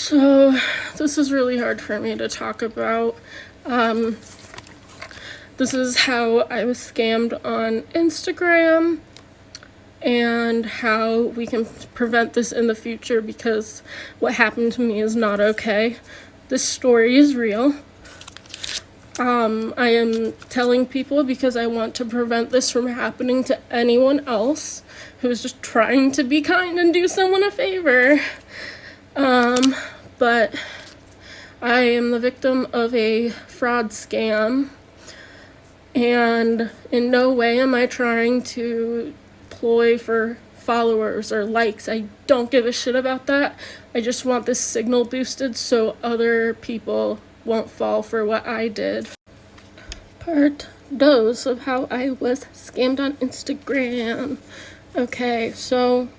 So this is really hard for me to talk about. This is how I was scammed on Instagram and how we can prevent this in the future, because what happened to me is not okay. This story is real. I am telling people because I want to prevent this from happening to anyone else who's just trying to be kind and do someone a favor. But I am the victim of a fraud scam, and in no way am I trying to ploy for followers or likes. I don't give a shit about that. I just want this signal boosted so other people won't fall for what I did. Part 2 of how I was scammed on Instagram. Okay, so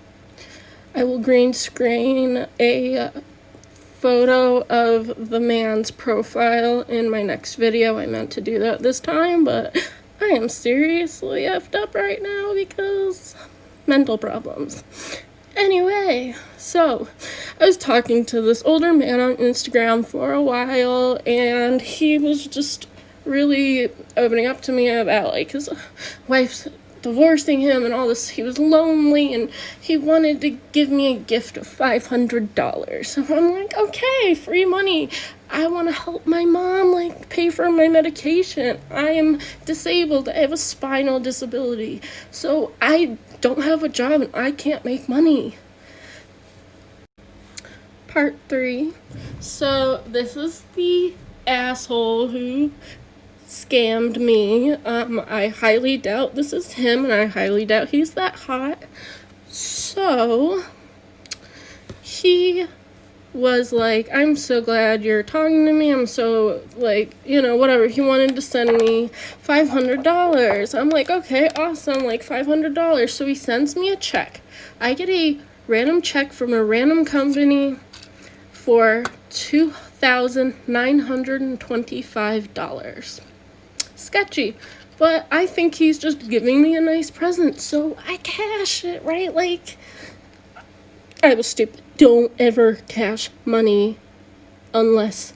I will green screen a photo of the man's profile in my next video. I meant to do that this time, but I am seriously effed up right now because mental problems. Anyway, so I was talking to this older man on Instagram for a while, and he was just really opening up to me about like his wife's divorcing him and all this. He was lonely and he wanted to give me a gift of $500. So I'm like, okay, free money. I want to help my mom like pay for my medication. I am disabled. I have a spinal disability. So I don't have a job and I can't make money. Part 3. So this is the asshole who scammed me. I highly doubt this is him, and I highly doubt he's that hot. So he was like, I'm so glad you're talking to me. I'm so like, whatever. He wanted to send me $500. I'm like, okay, awesome, like $500. So he sends me a check. I get a random check from a random company for $2,925. Sketchy, but I think he's just giving me a nice present, so I cash it, right? Like, I was stupid. Don't ever cash money unless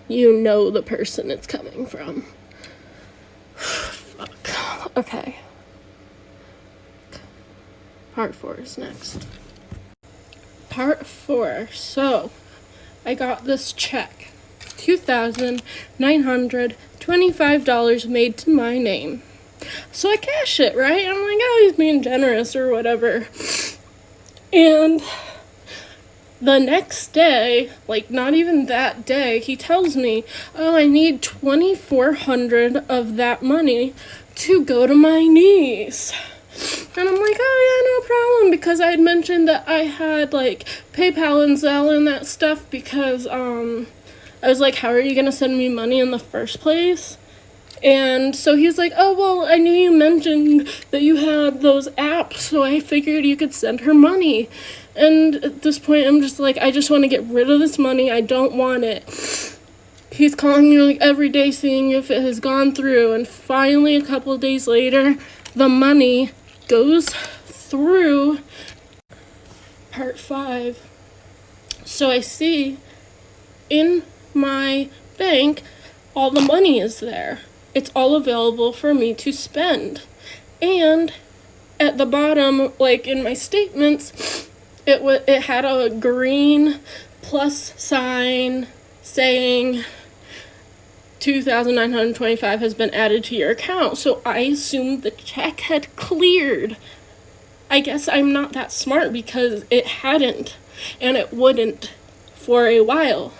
you know the person it's coming from. Fuck. Okay. Part 4 is next. Part 4. So, I got this check. $2,925 made to my name. So I cash it, right? I'm like, oh, he's being generous or whatever. And the next day, like not even that day, he tells me, oh, I need $2,400 of that money to go to my niece. And I'm like, oh yeah, no problem, because I had mentioned that I had like PayPal and Zelle and that stuff, because I was like, how are you gonna send me money in the first place? And so he's like, oh, well, I knew you mentioned that you had those apps, so I figured you could send her money. And at this point, I'm just like, I just want to get rid of this money. I don't want it. He's calling me like every day, seeing if it has gone through. And finally, a couple of days later, the money goes through. Part 5. So I see in my bank, all the money is there. It's all available for me to spend. And at the bottom, like in my statements, it had a green plus sign saying $2,925 has been added to your account. So I assumed the check had cleared. I guess I'm not that smart, because it hadn't, and it wouldn't for a while.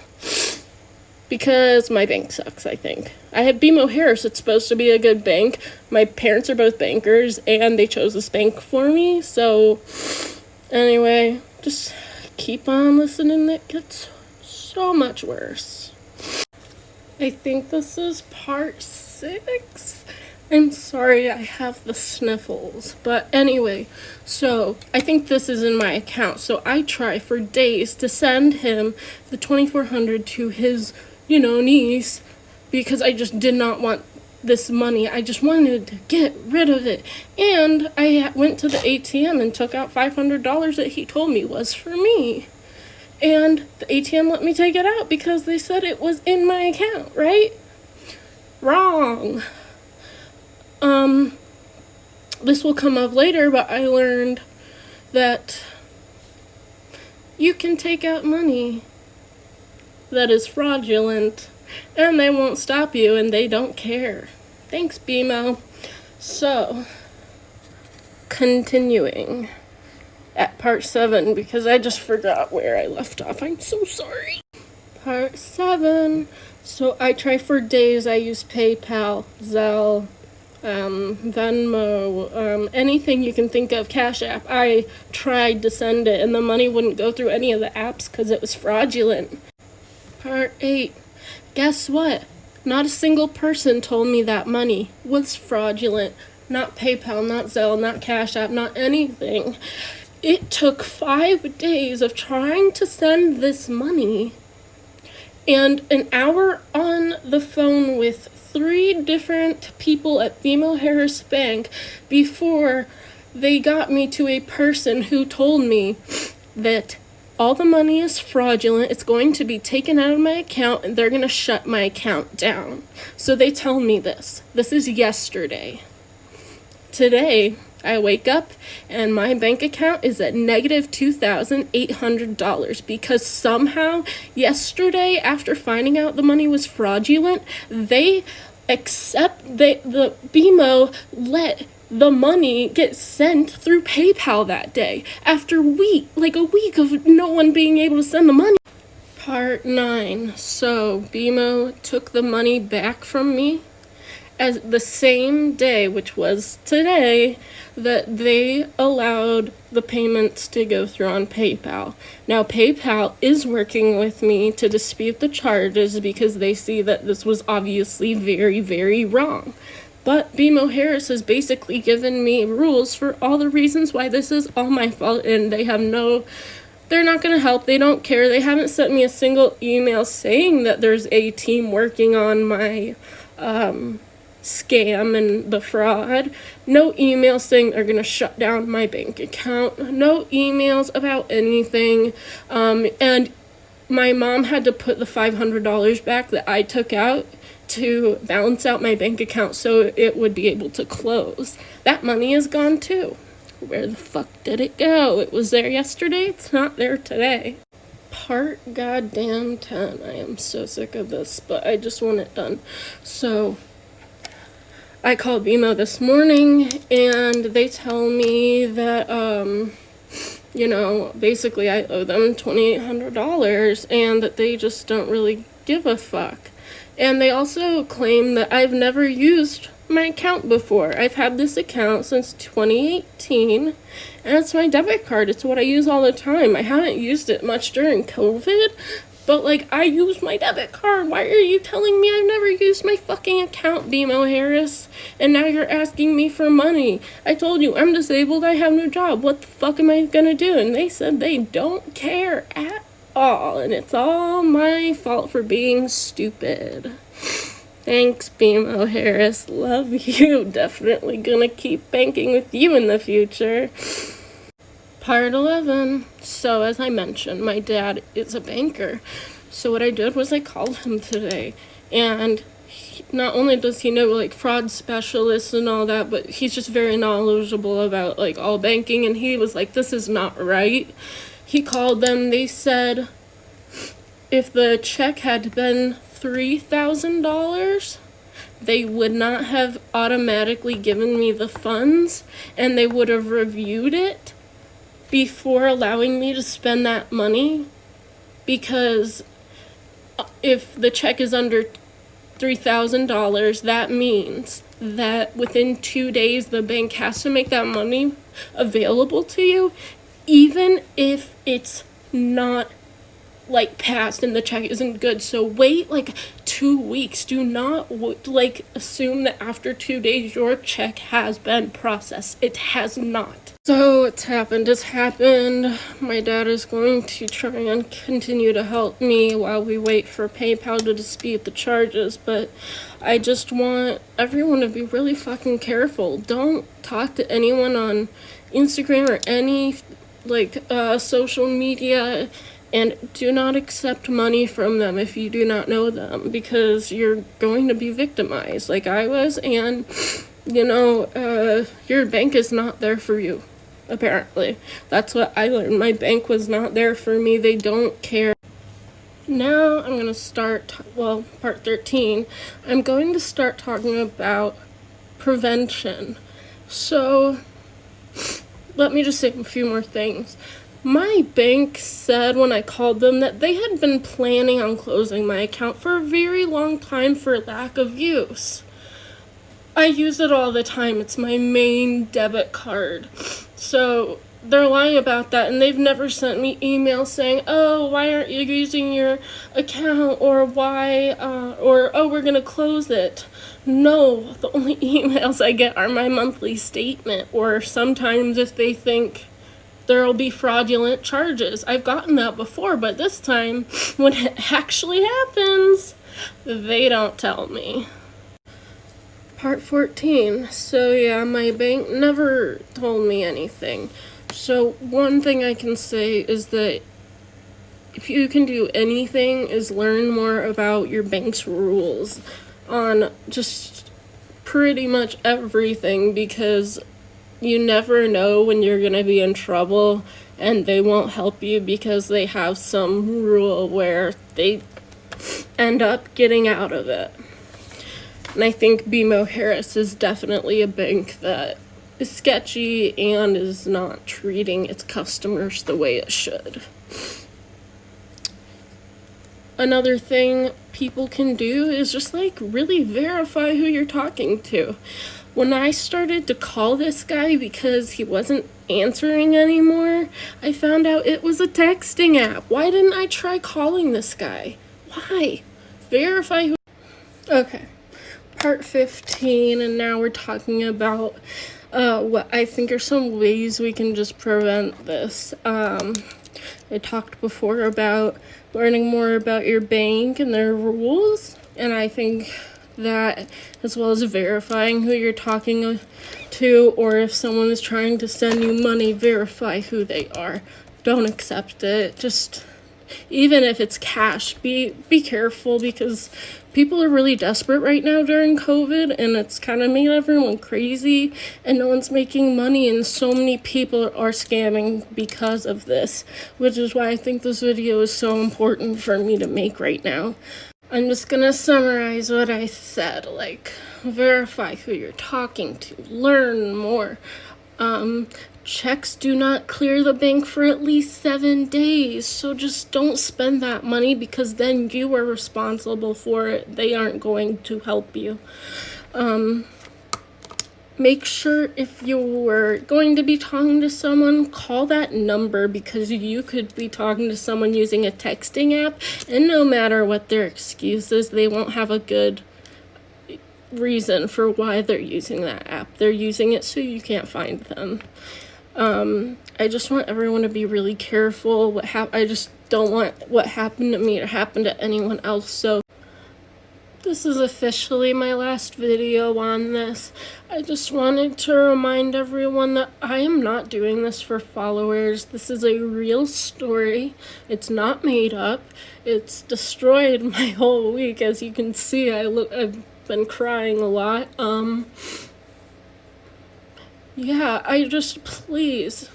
Because my bank sucks, I think. I have BMO Harris. It's supposed to be a good bank. My parents are both bankers, and they chose this bank for me. So, anyway, just keep on listening. It gets so much worse. I think this is part 6. I'm sorry, I have the sniffles. But anyway, so I think this is in my account. So I try for days to send him the $2,400 to his niece, because I just did not want this money. I just wanted to get rid of it. And I went to the ATM and took out $500 that he told me was for me. and the ATM let me take it out because they said it was in my account, right? Wrong. This will come up later, but I learned that you can take out money that is fraudulent and they won't stop you and they don't care. Thanks, BMO. So, continuing at part 7, because I just forgot where I left off. I'm so sorry. Part 7. So I try for days. I use PayPal, Zelle, Venmo, anything you can think of, Cash App. I tried to send it and the money wouldn't go through any of the apps because it was fraudulent. Part 8. Guess what? Not a single person told me that money was fraudulent. Not PayPal, not Zelle, not Cash App, not anything. It took 5 days of trying to send this money and an hour on the phone with 3 different people at BMO Harris Bank before they got me to a person who told me that all the money is fraudulent, it's going to be taken out of my account, and they're going to shut my account down. So they tell me this. This is yesterday. Today, I wake up and my bank account is at negative $2,800 because somehow yesterday, after finding out the money was fraudulent, the BMO let the money get sent through PayPal that day after a week of no one being able to send the money. Part 9. So BMO took the money back from me as the same day, which was today, that they allowed the payments to go through on PayPal. Now, PayPal is working with me to dispute the charges because they see that this was obviously very, very wrong. But BMO Harris has basically given me rules for all the reasons why this is all my fault, and they're not going to help. They don't care. They haven't sent me a single email saying that there's a team working on my scam and the fraud. No emails saying they're going to shut down my bank account. No emails about anything. And my mom had to put the $500 back that I took out to balance out my bank account so it would be able to close. That money is gone too. Where the fuck did it go? It was there yesterday. It's not there today. Part goddamn 10. I am so sick of this, but I just want it done. So I called BMO this morning and they tell me that basically I owe them $2,800 and that they just don't really give a fuck. And they also claim that I've never used my account before. I've had this account since 2018, and it's my debit card. It's what I use all the time. I haven't used it much during COVID, but, I use my debit card. Why are you telling me I've never used my fucking account, BMO Harris? And now you're asking me for money. I told you, I'm disabled, I have no job. What the fuck am I gonna do? And they said they don't care at all, and it's all my fault for being stupid. Thanks, BMO Harris. Love you. Definitely gonna keep banking with you in the future. Part 11. So, as I mentioned, my dad is a banker. So what I did was I called him today, and not only does he know fraud specialists and all that, but he's just very knowledgeable about all banking, and he was like, this is not right. He called them. They said if the check had been $3,000, they would not have automatically given me the funds, and they would have reviewed it before allowing me to spend that money, because if the check is under $3,000, that means that within 2 days the bank has to make that money available to you, even if it's not passed and the check isn't good. So wait 2 weeks. Do not assume that after 2 days your check has been processed. It has not. So it's happened. My dad is going to try and continue to help me while we wait for PayPal to dispute the charges, but I just want everyone to be really fucking careful. Don't talk to anyone on Instagram or any social media And do not accept money from them if you do not know them, because you're going to be victimized like I was. And your bank is not there for you, apparently. That's what I learned. My bank was not there for me. They don't care. Now I'm going to start, part 13. I'm going to start talking about prevention. So let me just say a few more things. My bank said when I called them that they had been planning on closing my account for a very long time for lack of use. I use it all the time. It's my main debit card. So they're lying about that, and they've never sent me emails saying, oh, why aren't you using your account, or why, we're going to close it. No, the only emails I get are my monthly statement, or sometimes if they think there'll be fraudulent charges. I've gotten that before, but this time, when it actually happens, they don't tell me. Part 14. So yeah, my bank never told me anything. So one thing I can say is that if you can do anything is learn more about your bank's rules on just pretty much everything, because you never know when you're going to be in trouble and they won't help you because they have some rule where they end up getting out of it. And I think BMO Harris is definitely a bank that is sketchy and is not treating its customers the way it should. Another thing people can do is just really verify who you're talking to. When I started to call this guy because he wasn't answering anymore, I found out it was a texting app. Why didn't I try calling this guy? Why? Verify who. Okay, part 15, and now we're talking about what I think are some ways we can just prevent this. I talked before about learning more about your bank and their rules, and I think that, as well as verifying who you're talking to, or if someone is trying to send you money, verify who they are. Don't accept it. Just, even if it's cash, be careful, because people are really desperate right now during COVID, and it's kind of made everyone crazy, and no one's making money, and so many people are scamming because of this, which is why I think this video is so important for me to make right now. I'm just gonna summarize what I said, verify who you're talking to, learn more. Checks do not clear the bank for at least 7 days, so just don't spend that money, because then you are responsible for it. They aren't going to help you. Make sure if you were going to be talking to someone, call that number, because you could be talking to someone using a texting app, and no matter what their excuse is, they won't have a good reason for why they're using that app. They're using it so you can't find them. I just want everyone to be really careful. I just don't want what happened to me to happen to anyone else. So this is officially my last video on this. I just wanted to remind everyone that I am not doing this for followers. This is a real story. It's not made up. It's destroyed my whole week. As you can see, I've been crying a lot. Yeah, I just, please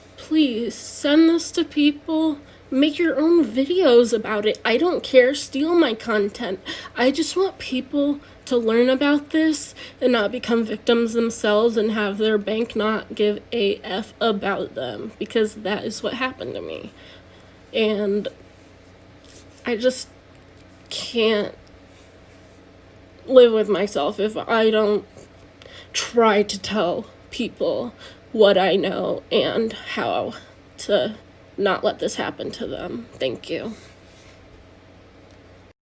send this to people. Make your own videos about it. I don't care. Steal my content. I just want people to learn about this and not become victims themselves and have their bank not give a F about them, because that is what happened to me. And I just can't live with myself if I don't try to tell people what I know and how to not let this happen to them. Thank you.